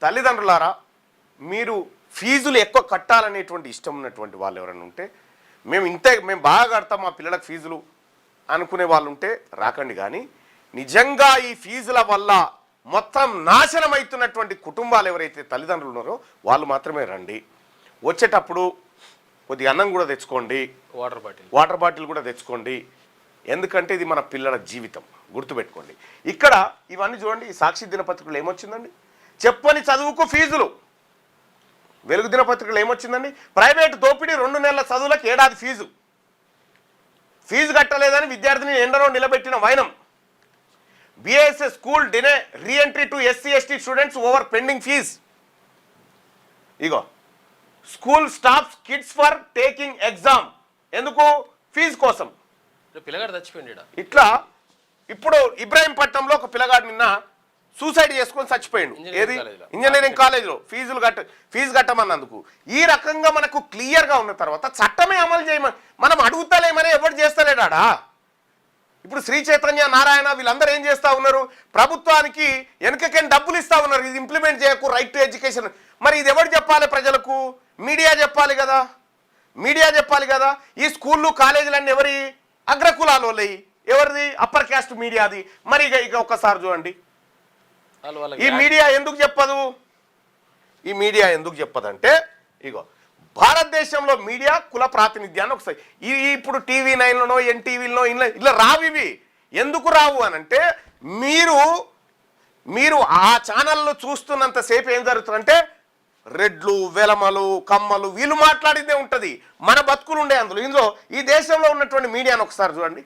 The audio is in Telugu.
తల్లిదండ్రులారా, మీరు ఫీజులు ఎక్కువ కట్టాలనేటువంటి ఇష్టం ఉన్నటువంటి వాళ్ళు ఎవరైనా ఉంటే, మేము బాగా కడతాం మా పిల్లలకు ఫీజులు అనుకునే వాళ్ళు ఉంటే రాకండి. కానీ నిజంగా ఈ ఫీజుల వల్ల మొత్తం నాశనం అవుతున్నటువంటి కుటుంబాలు ఎవరైతే తల్లిదండ్రులు ఉన్నారో వాళ్ళు మాత్రమే రండి. వచ్చేటప్పుడు కొద్ది అన్నం కూడా తెచ్చుకోండి, వాటర్ బాటిల్ కూడా తెచ్చుకోండి. ఎందుకంటే ఇది మన పిల్లల జీవితం, గుర్తుపెట్టుకోండి. ఇక్కడ ఇవన్నీ చూడండి, ఈ సాక్షి దినపత్రికలు ఏమొచ్చిందండి? చెప్పని చదువుకు ఫీజులు. వెలుగు దినపత్రికలు ఏమొచ్చిందండి? ప్రైవేటు దోపిడీ 2 నెలల చదువులకు ఏడాది ఫీజు కట్టలేదని విద్యార్థిని ఎండలో నిలబెట్టిన వైనం. BSS school denied reentry to SC/ST students over pending fees. Ego school staffs kids for taking exam. ఎందుకు? ఫీజు కోసం. పిల్లగాడు చచ్చిపోయింది. ఇట్లా ఇప్పుడు ఇబ్రాహీంపట్నంలో ఒక పిల్లగాడు నిన్న సూసైడ్ చేసుకొని చచ్చిపోయాడు. ఏది? ఇంజనీరింగ్ కాలేజీలో ఫీజు కట్టమన్నందుకు. ఈ రకంగా మనకు క్లియర్గా ఉన్న తర్వాత చట్టమే అమలు చేయమని మనం అడుగుతలేమని ఎవరు చేస్తలేడా? ఇప్పుడు శ్రీ చైతన్య, నారాయణ వీళ్ళందరూ ఏం చేస్తూ ఉన్నారు? ప్రభుత్వానికి వెనుకకైనా డబ్బులు ఇస్తూ ఉన్నారు, ఇది ఇంప్లిమెంట్ చేయకు, రైట్ టు ఎడ్యుకేషన్. మరి ఇది ఎవరు చెప్పాలి? ప్రజలకు మీడియా చెప్పాలి కదా. ఈ స్కూళ్ళు కాలేజీలన్నీ ఎవరి? అగ్రకులాలు వాళ్ళవి. ఎవరిది? అప్పర్ క్యాస్ట్ మీడియాది. మరి ఇక ఒక్కసారి చూడండి, ఈ మీడియా ఎందుకు చెప్పదంటే ఇగో భారతదేశంలో మీడియా కుల ప్రాతినిధ్యాన్ని ఒకసారి ఇప్పుడు TV 9లోనో NTVలోనో ఇలా రావు. ఇవి ఎందుకు రావు అనంటే మీరు ఆ ఛానల్లో చూస్తున్నంతసేపు ఏం జరుగుతుందంటే రెడ్లు, వెలమలు, కమ్మలు వీళ్ళు మాట్లాడిందే ఉంటుంది. మన బతుకులు ఉండే ఇందులో ఈ దేశంలో ఉన్నటువంటి మీడియాను ఒకసారి చూడండి.